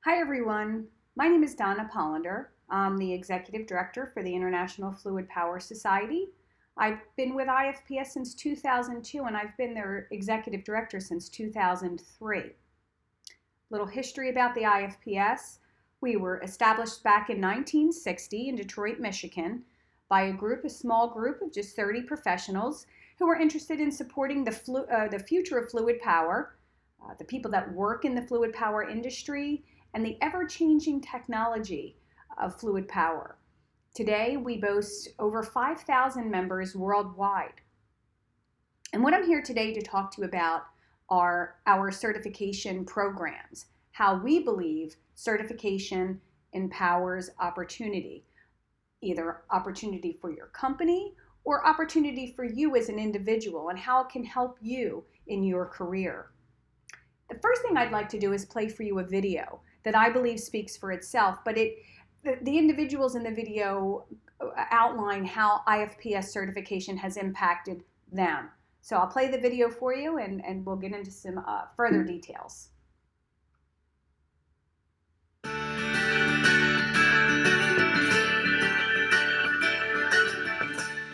Hi everyone, my name is Donna Pollender. I'm the Executive Director for the International Fluid Power Society. I've been with IFPS since 2002 and I've been their Executive Director since 2003. Little history about the IFPS. We were established back in 1960 in Detroit, Michigan by a small group of just 30 professionals who were interested in supporting the future of fluid power, the people that work in the fluid power industry, and the ever-changing technology of fluid power. Today, we boast over 5,000 members worldwide. And what I'm here today to talk to you about are our certification programs, how we believe certification empowers opportunity, either opportunity for your company or opportunity for you as an individual, and how it can help you in your career. The first thing I'd like to do is play for you a video that I believe speaks for itself, but the individuals in the video outline how IFPS certification has impacted them. So I'll play the video for you and we'll get into some further details.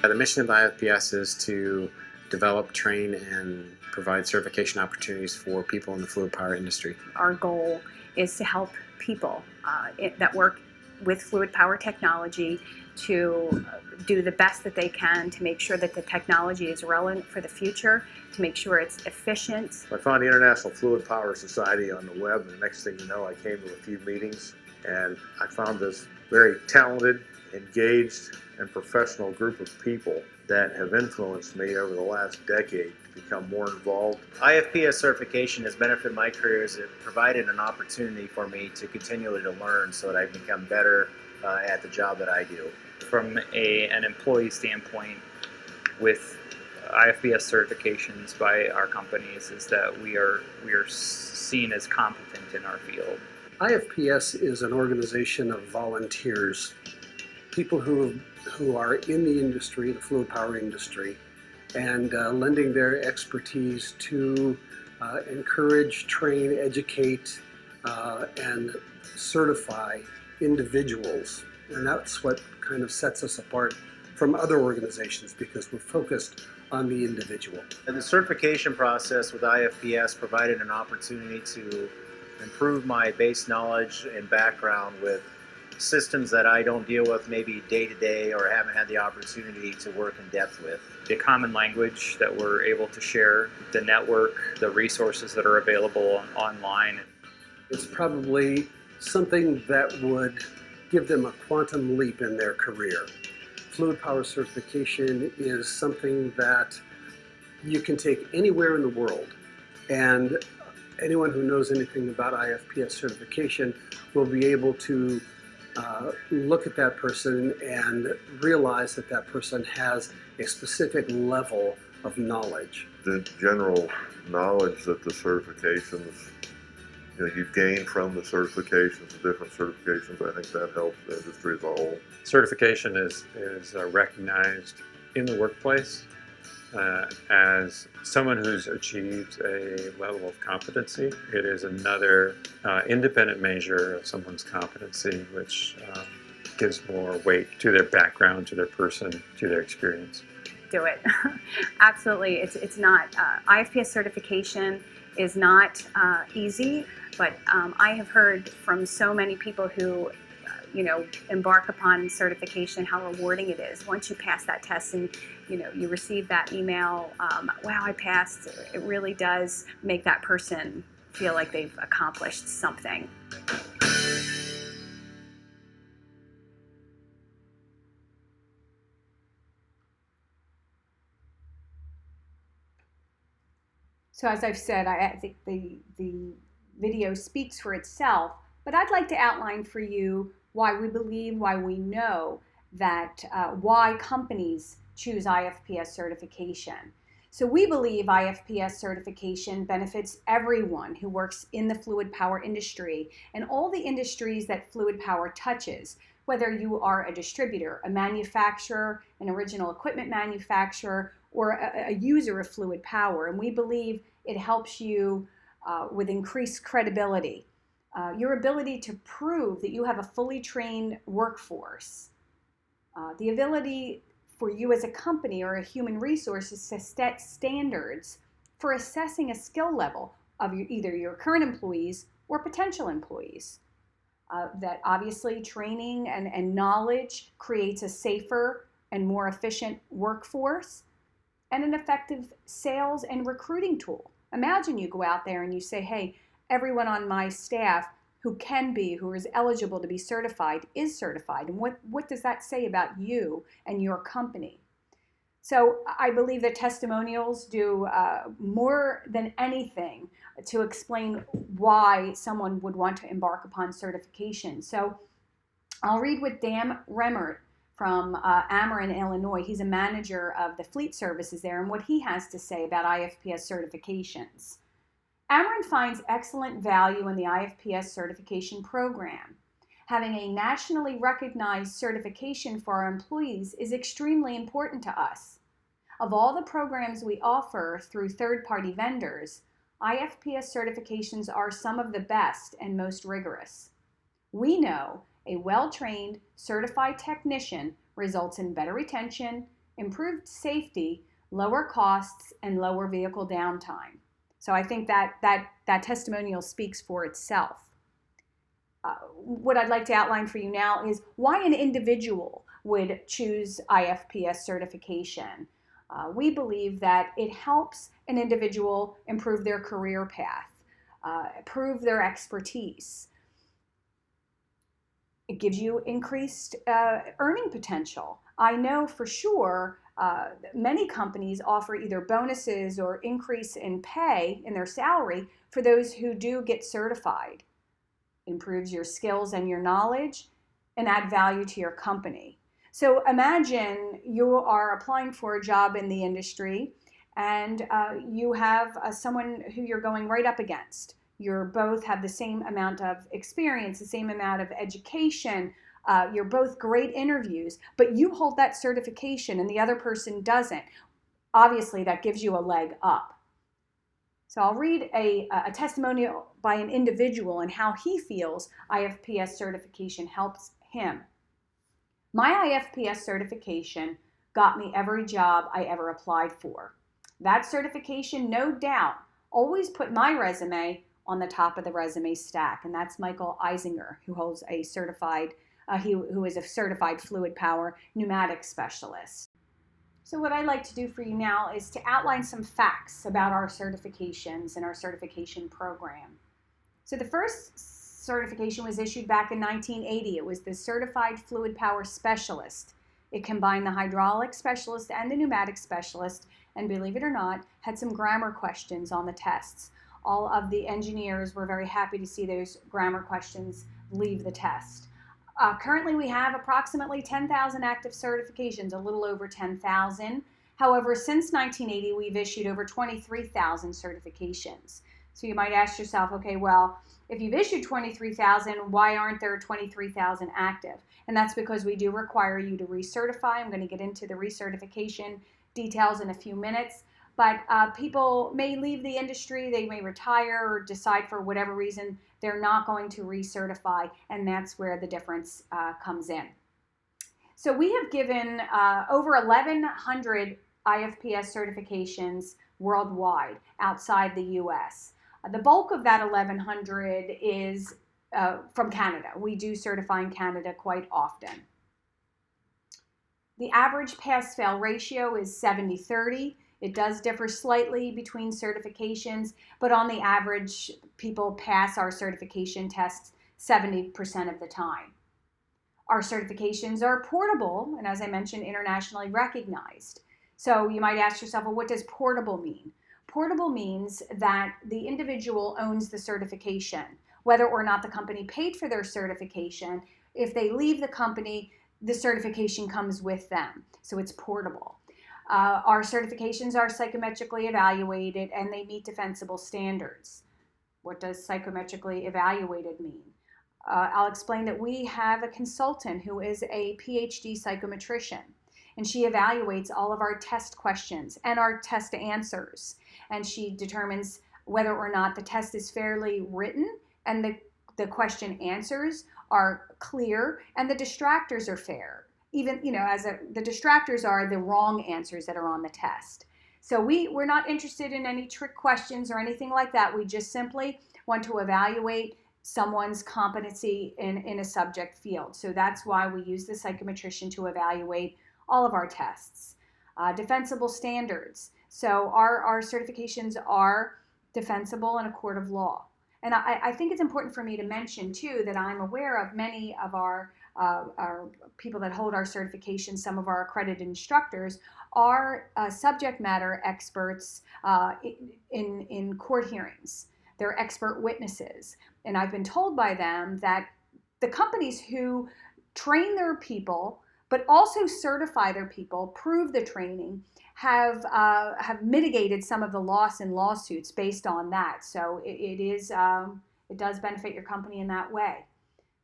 The mission of IFPS is to develop, train, and provide certification opportunities for people in the fluid power industry. Our goal is to help people that work with fluid power technology to do the best that they can to make sure that the technology is relevant for the future, to make sure it's efficient. I found the International Fluid Power Society on the web, and the next thing you know, I came to a few meetings, and I found this very talented, engaged, and professional group of people that have influenced me over the last decade to become more involved. IFPS certification has benefited my career as it provided an opportunity for me to continually to learn so that I become better at the job that I do. From an employee standpoint, with IFPS certifications by our companies, is that we are seen as competent in our field. IFPS is an organization of volunteers, people who are in the industry, the fluid power industry, and lending their expertise to encourage, train, educate, and certify individuals. And that's what kind of sets us apart from other organizations, because we're focused on the individual. And the certification process with IFPS provided an opportunity to improve my base knowledge and background with systems that I don't deal with maybe day to day or haven't had the opportunity to work in depth with. The common language that we're able to share, the network, the resources that are available online. It's probably something that would give them a quantum leap in their career. Fluid power certification is something that you can take anywhere in the world, and anyone who knows anything about IFPS certification will be able to look at that person and realize that that person has a specific level of knowledge. The general knowledge that the certifications, you gain from the certifications, the different certifications, I think that helps the industry as a whole. Certification is recognized in the workplace as someone who's achieved a level of competency. It is another independent measure of someone's competency, which gives more weight to their background, to their person, to their experience. Do it. Absolutely. It's not, IFPS certification is not easy, but I have heard from so many people who embark upon certification, how rewarding it is. Once you pass that test and you receive that email, wow, I passed, it really does make that person feel like they've accomplished something. So as I've said, I think the video speaks for itself, but I'd like to outline for you why we believe, why we know that why companies choose IFPS certification. So we believe IFPS certification benefits everyone who works in the fluid power industry and all the industries that fluid power touches, whether you are a distributor, a manufacturer, an original equipment manufacturer, or a user of fluid power. And we believe it helps you with increased credibility your ability to prove that you have a fully trained workforce, the ability for you as a company or a human resources to set standards for assessing a skill level of either your current employees or potential employees. That obviously training and knowledge creates a safer and more efficient workforce and an effective sales and recruiting tool. Imagine you go out there and you say, hey, everyone on my staff who is eligible to be certified is certified. And what does that say about you and your company? So I believe that testimonials do more than anything to explain why someone would want to embark upon certification. So I'll read what Dan Remmert from Ameren, Illinois. He's a manager of the fleet services there, and what he has to say about IFPS certifications. Ameren finds excellent value in the IFPS certification program. Having a nationally recognized certification for our employees is extremely important to us. Of all the programs we offer through third-party vendors, IFPS certifications are some of the best and most rigorous. We know a well-trained, certified technician results in better retention, improved safety, lower costs, and lower vehicle downtime. So I think that testimonial speaks for itself. What I'd like to outline for you now is why an individual would choose IFPS certification. We believe that it helps an individual improve their career path, improve their expertise. It gives you increased earning potential. I know for sure many companies offer either bonuses or increase in pay in their salary for those who do get certified. It improves your skills and your knowledge and add value to your company. So imagine you are applying for a job in the industry and you have someone who you're going right up against. You both have the same amount of experience, the same amount of education. You're both great interviews, but you hold that certification and the other person doesn't. Obviously, that gives you a leg up. So I'll read a testimonial by an individual and how he feels IFPS certification helps him. My IFPS certification got me every job I ever applied for. That certification, no doubt, always put my resume on the top of the resume stack, and that's Michael Eisinger, who holds a who is a certified fluid power pneumatic specialist. So what I'd like to do for you now is to outline some facts about our certifications and our certification program. So the first certification was issued back in 1980. It was the Certified Fluid Power Specialist. It combined the hydraulic specialist and the pneumatic specialist, and believe it or not, had some grammar questions on the tests. All of the engineers were very happy to see those grammar questions leave the test. Currently, we have approximately 10,000 active certifications, a little over 10,000. However, since 1980, we've issued over 23,000 certifications. So you might ask yourself, okay, well, if you've issued 23,000, why aren't there 23,000 active? And that's because we do require you to recertify. I'm going to get into the recertification details in a few minutes. But people may leave the industry, they may retire or decide for whatever reason they're not going to recertify, and that's where the difference comes in. So we have given over 1,100 IFPS certifications worldwide outside the U.S. The bulk of that 1,100 is from Canada. We do certify in Canada quite often. The average pass-fail ratio is 70-30. It does differ slightly between certifications, but on the average, people pass our certification tests 70% of the time. Our certifications are portable, and as I mentioned, internationally recognized. So you might ask yourself, well, what does portable mean? Portable means that the individual owns the certification, whether or not the company paid for their certification. If they leave the company, the certification comes with them, so it's portable. Our certifications are psychometrically evaluated and they meet defensible standards. What does psychometrically evaluated mean? I'll explain that we have a consultant who is a PhD psychometrician, and she evaluates all of our test questions and our test answers, and she determines whether or not the test is fairly written and the the question answers are clear and the distractors are fair. Even, the distractors are the wrong answers that are on the test. So we're not interested in any trick questions or anything like that. We just simply want to evaluate someone's competency in a subject field. So that's why we use the psychometrician to evaluate all of our tests. Defensible standards. So our certifications are defensible in a court of law. And I think it's important for me to mention, too, that I'm aware of many of our people that hold our certifications, some of our accredited instructors, are subject matter experts in court hearings. They're expert witnesses. And I've been told by them that the companies who train their people, but also certify their people, prove the training, have mitigated some of the loss in lawsuits based on that. So it does benefit your company in that way.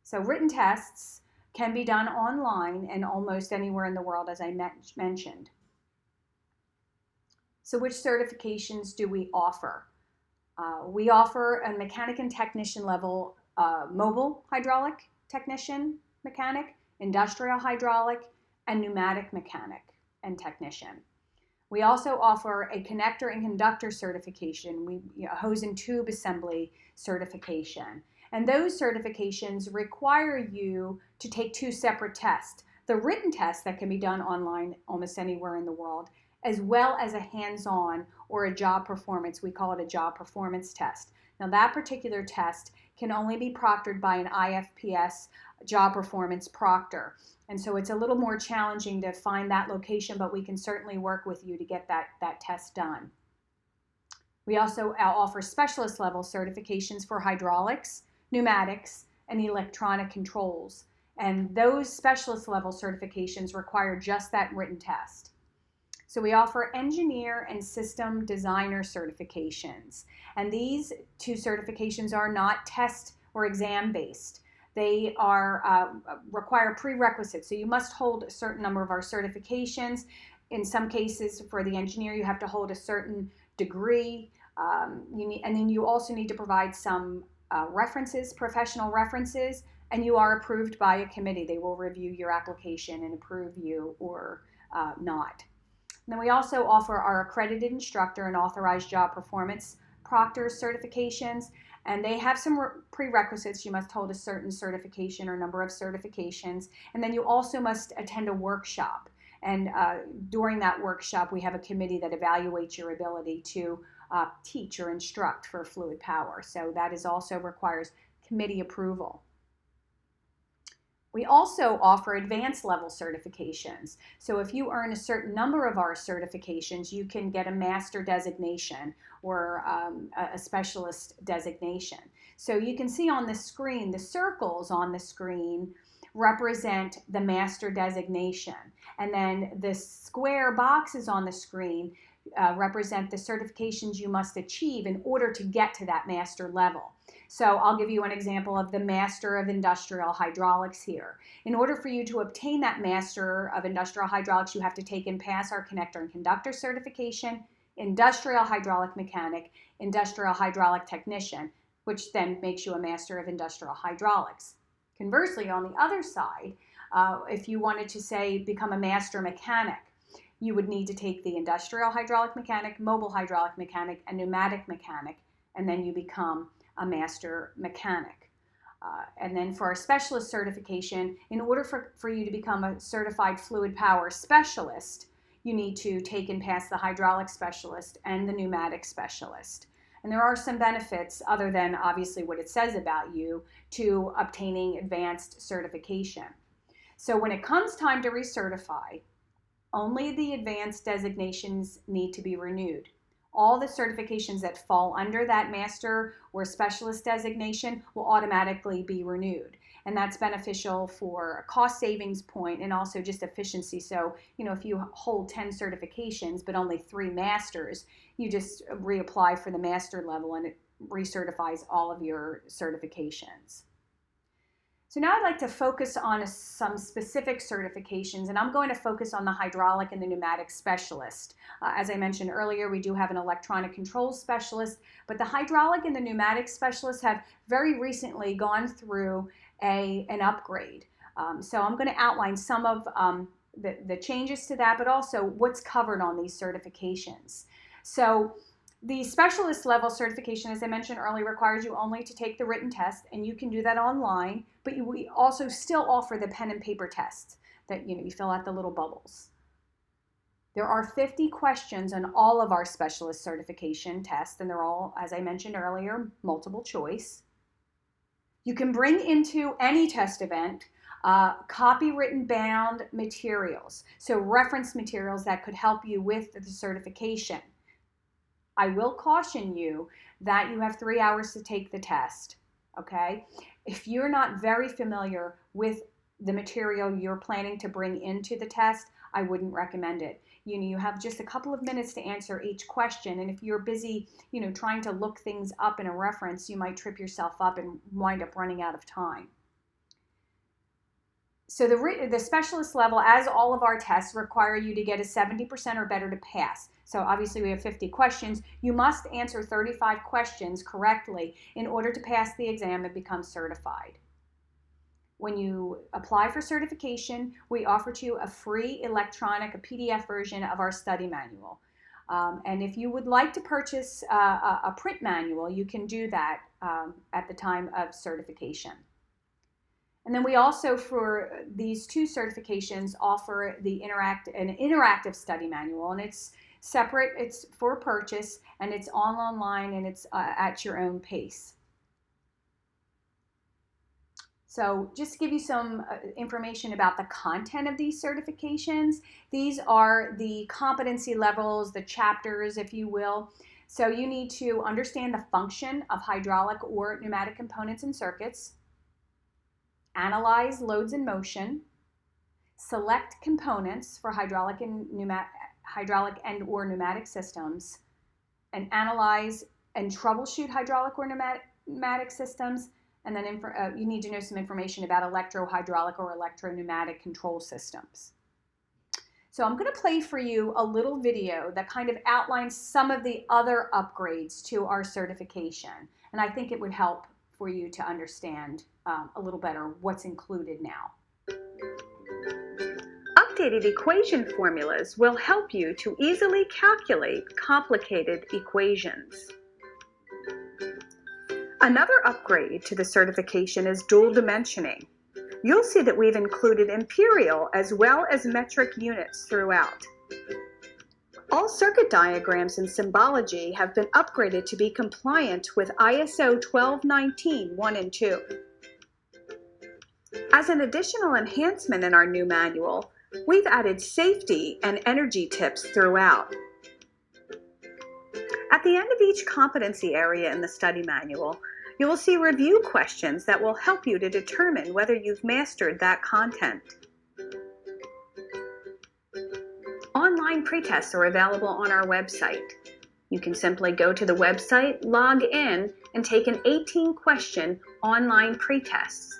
So written tests can be done online and almost anywhere in the world, as I mentioned. So which certifications do we offer? We offer a mechanic and technician level mobile hydraulic technician mechanic, industrial hydraulic, and pneumatic mechanic and technician. We also offer a connector and conductor certification, hose and tube assembly certification. And those certifications require you to take two separate tests. The written test that can be done online almost anywhere in the world, as well as a hands-on or a job performance. We call it a job performance test. Now that particular test can only be proctored by an IFPS job performance proctor. And so it's a little more challenging to find that location, but we can certainly work with you to get that test done. We also offer specialist level certifications for hydraulics, pneumatics, and electronic controls. And those specialist level certifications require just that written test. So we offer engineer and system designer certifications. And these two certifications are not test or exam based. They require prerequisites. So you must hold a certain number of our certifications. In some cases, for the engineer, you have to hold a certain degree. And then you also need to provide some references, professional references, and you are approved by a committee. They will review your application and approve you or not. And then we also offer our accredited instructor and authorized job performance proctors certifications, and they have some prerequisites. You must hold a certain certification or number of certifications, and then you also must attend a workshop. And during that workshop, we have a committee that evaluates your ability to teach or instruct for fluid power. So that also requires committee approval. We also offer advanced level certifications. So if you earn a certain number of our certifications, you can get a master designation or a specialist designation. So you can see on the screen, the circles on the screen represent the master designation. And then the square boxes on the screen represent the certifications you must achieve in order to get to that master level. So I'll give you an example of the Master of Industrial Hydraulics here. In order for you to obtain that Master of Industrial Hydraulics, you have to take and pass our connector and conductor certification, Industrial Hydraulic Mechanic, Industrial Hydraulic Technician, which then makes you a Master of Industrial Hydraulics. Conversely, on the other side, if you wanted to, say, become a Master Mechanic, you would need to take the Industrial Hydraulic Mechanic, Mobile Hydraulic Mechanic, and Pneumatic Mechanic, and then you become a Master Mechanic. And then for our Specialist certification, in order for you to become a Certified Fluid Power Specialist, you need to take and pass the Hydraulic Specialist and the Pneumatic Specialist. And there are some benefits, other than obviously what it says about you, to obtaining advanced certification. So when it comes time to recertify, only the advanced designations need to be renewed. All the certifications that fall under that master or specialist designation will automatically be renewed. And that's beneficial for a cost savings point and also just efficiency. So, if you hold 10 certifications but only 3 masters, you just reapply for the master level and it recertifies all of your certifications. So now I'd like to focus on some specific certifications, and I'm going to focus on the hydraulic and the pneumatic specialist. As I mentioned earlier, we do have an electronic controls specialist, but the hydraulic and the pneumatic specialists have very recently gone through an upgrade. So I'm going to outline some of the changes to that, but also what's covered on these certifications. So the specialist level certification, as I mentioned earlier, requires you only to take the written test, and you can do that online, but we also still offer the pen and paper test that you fill out the little bubbles. There are 50 questions on all of our specialist certification tests, and they're all, as I mentioned earlier, multiple choice. You can bring into any test event copywritten bound materials, so reference materials that could help you with the certification. I will caution you that you have 3 hours to take the test, okay? If you're not very familiar with the material you're planning to bring into the test, I wouldn't recommend it. You have just a couple of minutes to answer each question, and if you're busy, trying to look things up in a reference, you might trip yourself up and wind up running out of time. So the specialist level, as all of our tests, require you to get a 70% or better to pass. So obviously we have 50 questions. You must answer 35 questions correctly in order to pass the exam and become certified. When you apply for certification, we offer to you a free electronic, a PDF version of our study manual. And if you would like to purchase a print manual, you can do that at the time of certification. And then we also, for these 2 certifications, offer an interactive study manual, and it's separate, it's for purchase, and it's all online, and it's at your own pace. So just to give you some information about the content of these certifications, these are the competency levels, the chapters, if you will. So you need to understand the function of hydraulic or pneumatic components and circuits, analyze loads in motion, select components for hydraulic and or pneumatic systems, and analyze and troubleshoot hydraulic or pneumatic systems. And then you need to know some information about electro-hydraulic or electro-pneumatic control systems. So I'm going to play for you a little video that kind of outlines some of the other upgrades to our certification. And I think it would help for you to understand a little better what's included now. Updated equation formulas will help you to easily calculate complicated equations. Another upgrade to the certification is dual dimensioning. You'll see that we've included imperial as well as metric units throughout. All circuit diagrams and symbology have been upgraded to be compliant with ISO 1219 1 and 2. As an additional enhancement in our new manual, we've added safety and energy tips throughout. At the end of each competency area in the study manual, you will see review questions that will help you to determine whether you've mastered that content. Online pretests are available on our website. You can simply go to the website, log in, and take an 18-question online pretest.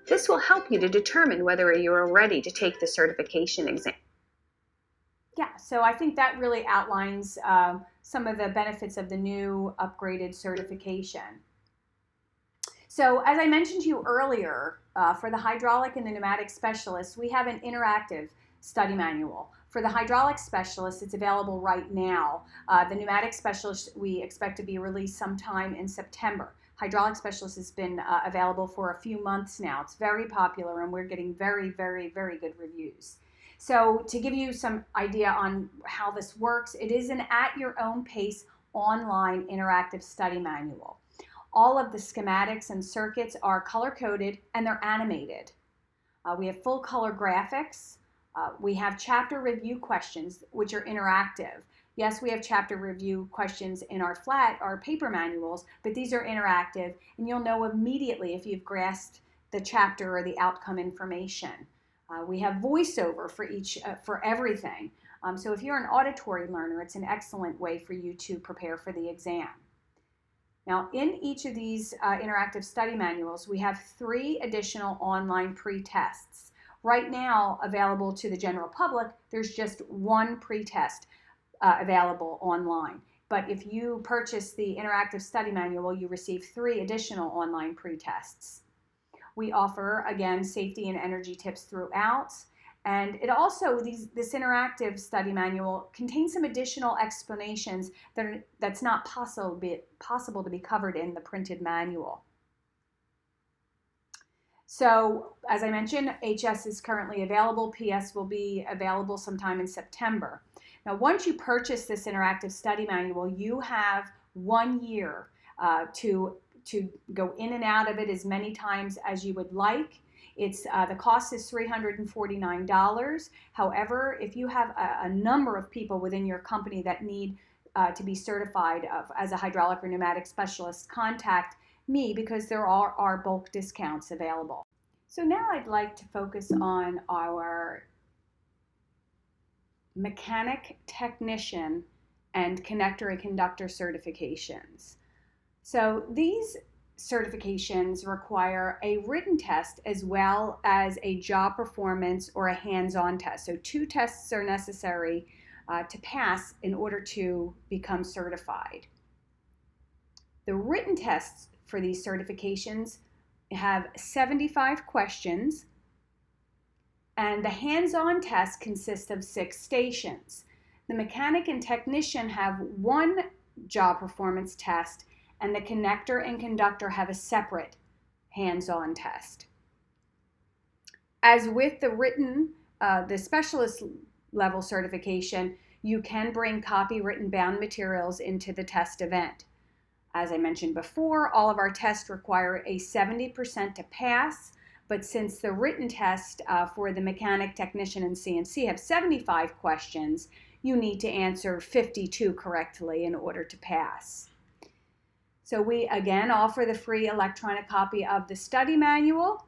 This will help you to determine whether you are ready to take the certification exam. Yeah, so I think that really outlines some of the benefits of the new upgraded certification. So as I mentioned to you earlier, for the hydraulic and the pneumatic specialists, we have an interactive study manual. For the hydraulic specialist, it's available right now. The pneumatic specialist, we expect to be released sometime in September. Hydraulic specialist has been available for a few months now. It's very popular, and we're getting very, very, very good reviews. So to give you some idea on how this works, it is an at-your-own-pace online interactive study manual. All of the schematics and circuits are color-coded, and they're animated. We have full-color graphics. We have chapter review questions, which are interactive. Yes, we have chapter review questions in our paper manuals, but these are interactive, and you'll know immediately if you've grasped the chapter or the outcome information. We have voiceover for everything. So if you're an auditory learner, it's an excellent way for you to prepare for the exam. Now, in each of these interactive study manuals, we have 3 additional online pre-tests. Right now, available to the general public, there's just 1 pre-test available online. But if you purchase the interactive study manual, you receive 3 additional online pre-tests. We offer, again, safety and energy tips throughout. And it also, this interactive study manual contains some additional explanations that's not possible to be covered in the printed manual. So, as I mentioned, HS is currently available. PS will be available sometime in September. Now, once you purchase this interactive study manual, you have 1 year to go in and out of it as many times as you would like. The cost is $349. However, if you have a number of people within your company that need to be certified as a hydraulic or pneumatic specialist, contact me because there are bulk discounts available. So now I'd like to focus on our mechanic, technician, and connector and conductor certifications. So these certifications require a written test as well as a job performance or a hands-on test. So 2 tests are necessary to pass in order to become certified. The written tests for these certifications have 75 questions, and the hands-on test consists of 6 stations. The mechanic and technician have 1 job performance test, and the connector and conductor have a separate hands-on test. As with the written, the specialist level certification, you can bring copywritten bound materials into the test event. As I mentioned before, all of our tests require a 70% to pass, but since the written test for the mechanic, technician, and CNC have 75 questions, you need to answer 52 correctly in order to pass. So we again offer the free electronic copy of the study manual,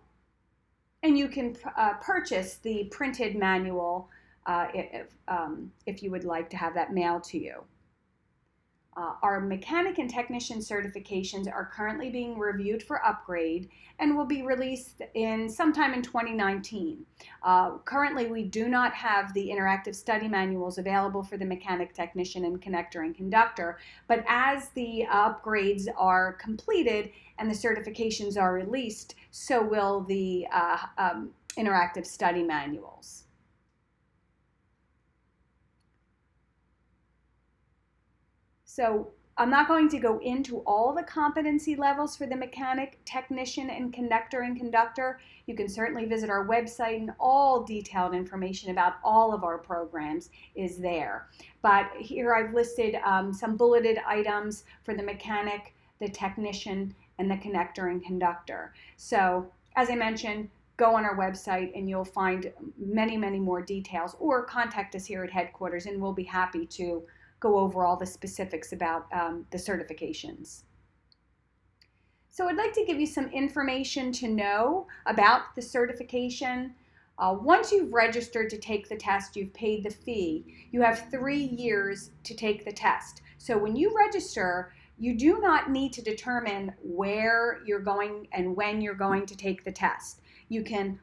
and you can purchase the printed manual if you would like to have that mailed to you. Our mechanic and technician certifications are currently being reviewed for upgrade and will be released sometime in 2019. Currently, we do not have the interactive study manuals available for the mechanic, technician, and connector and conductor, but as the upgrades are completed and the certifications are released, so will the interactive study manuals. So I'm not going to go into all the competency levels for the mechanic, technician, and conductor. You can certainly visit our website, and all detailed information about all of our programs is there. But here I've listed some bulleted items for the mechanic, the technician, and the connector and conductor. So as I mentioned, go on our website and you'll find many, many more details, or contact us here at headquarters and we'll be happy to go over all the specifics about the certifications. So I'd like to give you some information to know about the certification. Once you've registered to take the test, you've paid the fee, you have 3 years to take the test. So when you register, you do not need to determine where you're going and when you're going to take the test. You can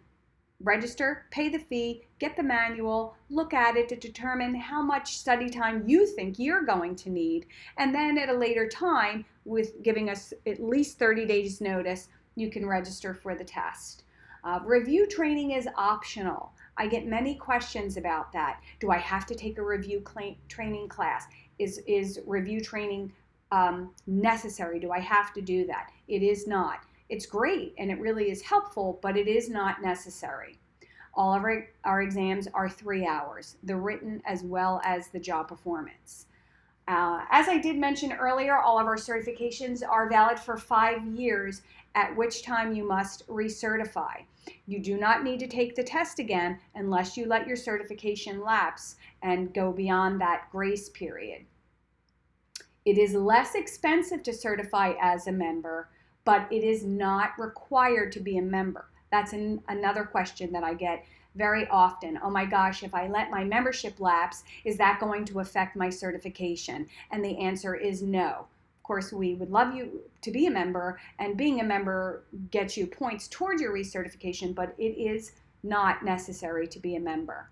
register, pay the fee, get the manual, look at it to determine how much study time you think you're going to need, and then at a later time, with giving us at least 30 days notice, you can register for the test. Review training is optional. I get many questions about that. Do I have to take a review training class? Is review training necessary? Do I have to do that? It is not. It's great and it really is helpful, but it is not necessary. All of our exams are 3 hours, the written as well as the job performance. As I did mention earlier, all of our certifications are valid for 5 years, at which time you must recertify. You do not need to take the test again unless you let your certification lapse and go beyond that grace period. It is less expensive to certify as a member, but it is not required to be a member. That's another question that I get very often. Oh my gosh, if I let my membership lapse, is that going to affect my certification? And the answer is no. Of course, we would love you to be a member, and being a member gets you points towards your recertification, but it is not necessary to be a member.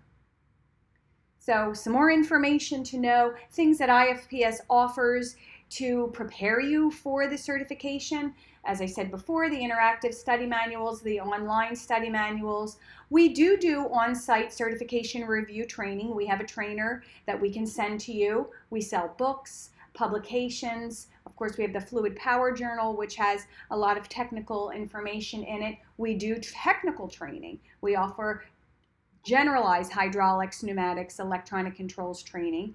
So some more information to know, things that IFPS offers to prepare you for the certification. As I said before, the interactive study manuals, the online study manuals. We do on-site certification review training. We have a trainer that we can send to you. We sell books, publications. Of course, we have the Fluid Power Journal, which has a lot of technical information in it. We do technical training. We offer generalized hydraulics, pneumatics, electronic controls training.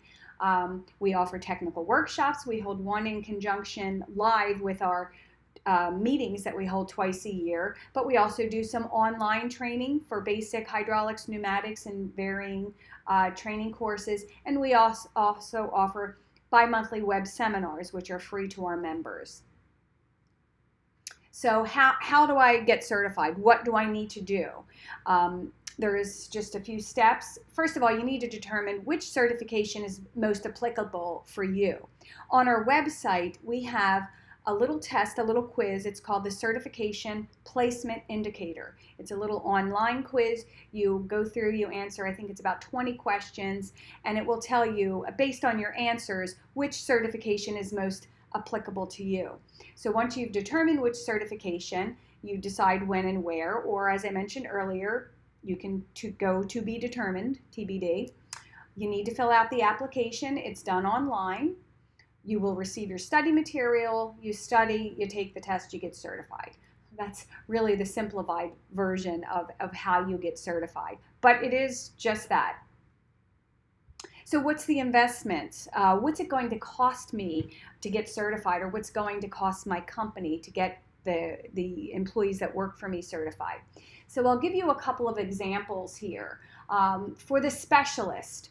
We offer technical workshops. We hold one in conjunction live with our meetings that we hold twice a year, but we also do some online training for basic hydraulics, pneumatics, and varying training courses. And we also offer bi-monthly web seminars, which are free to our members. So how do I get certified? What do I need to do? There is just a few steps. First of all, you need to determine which certification is most applicable for you. On our website, we have a little test, a little quiz. It's called the Certification Placement Indicator. It's a little online quiz. You go through, you answer, I think it's about 20 questions, and it will tell you, based on your answers, which certification is most applicable to you. So once you've determined which certification, you decide when and where, or as I mentioned earlier, you can go to be determined, TBD. You need to fill out the application. It's done online. You will receive your study material, you study, you take the test, you get certified. That's really the simplified version of how you get certified. But it is just that. So what's the investment? What's it going to cost me to get certified, or what's going to cost my company to get the employees that work for me certified? So I'll give you a couple of examples here. For the specialist,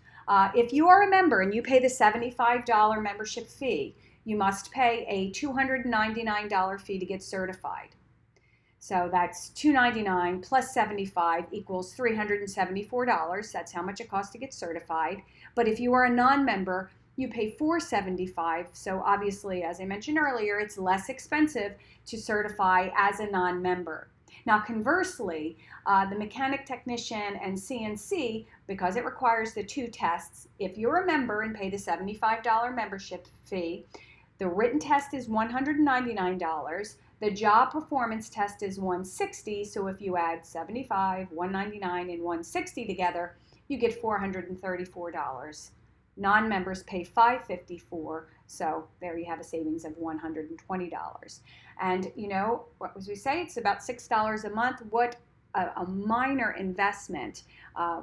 if you are a member and you pay the $75 membership fee, you must pay a $299 fee to get certified. So that's $299 plus $75 equals $374. That's how much it costs to get certified. But if you are a non-member, you pay $475. So obviously, as I mentioned earlier, it's less expensive to certify as a non-member. Now, conversely, the mechanic, technician, and CNC, because it requires the two tests, if you're a member and pay the $75 membership fee, the written test is $199. The job performance test is $160. So if you add $75, $199, and $160 together, you get $434. Non-members pay $554, so there you have a savings of $120. And you know, what as we say, it's about $6 a month. What a minor investment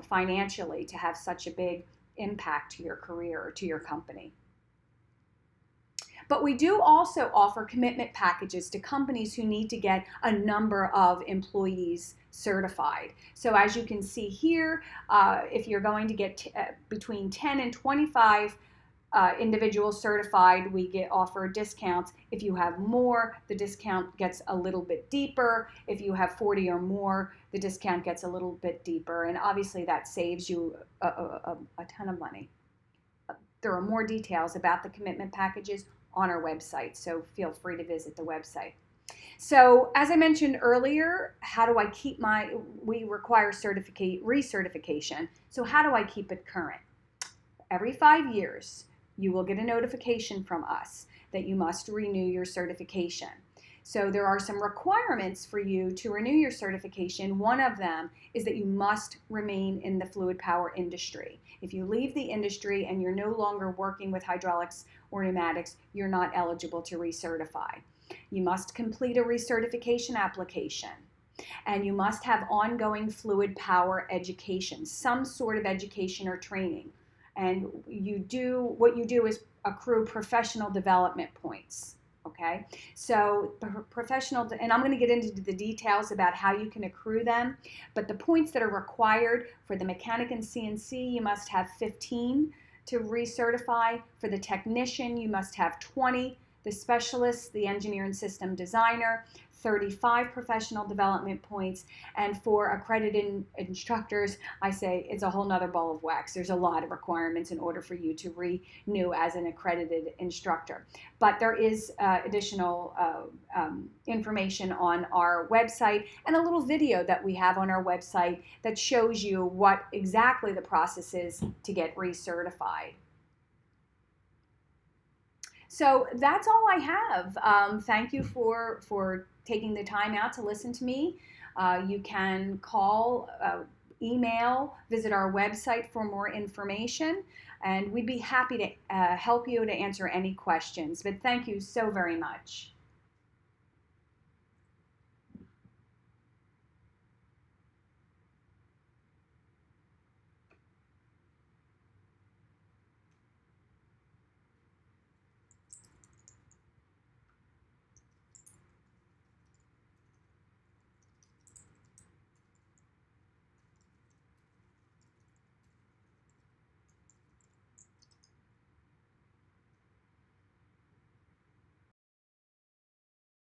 financially to have such a big impact to your career or to your company. But we do also offer commitment packages to companies who need to get a number of employees certified. So as you can see here, if you're going to get between 10 and 25 individuals certified, we offer discounts. If you have more, the discount gets a little bit deeper. If you have 40 or more, the discount gets a little bit deeper. And obviously that saves you a ton of money. There are more details about the commitment packages on our website, so feel free to visit the website. So as I mentioned earlier, how do I keep we require recertification. So how do I keep it current? Every 5 years, you will get a notification from us that you must renew your certification. So there are some requirements for you to renew your certification. One of them is that you must remain in the fluid power industry. If you leave the industry and you're no longer working with hydraulics or pneumatics, you're not eligible to recertify. You must complete a recertification application, and you must have ongoing fluid power education, some sort of education or training. And what you do is accrue professional development points. Okay, so and I'm going to get into the details about how you can accrue them, but the points that are required for the mechanic and CNC, you must have 15 to recertify. For the technician, you must have 20. The specialist, the engineer and system designer, 35 professional development points, and for accredited instructors, I say it's a whole nother ball of wax. There's a lot of requirements in order for you to renew as an accredited instructor. But there is additional information on our website and a little video that we have on our website that shows you what exactly the process is to get recertified. So that's all I have. Thank you for taking the time out to listen to me. You can call, email, visit our website for more information, and we'd be happy to help you to answer any questions. But thank you so very much.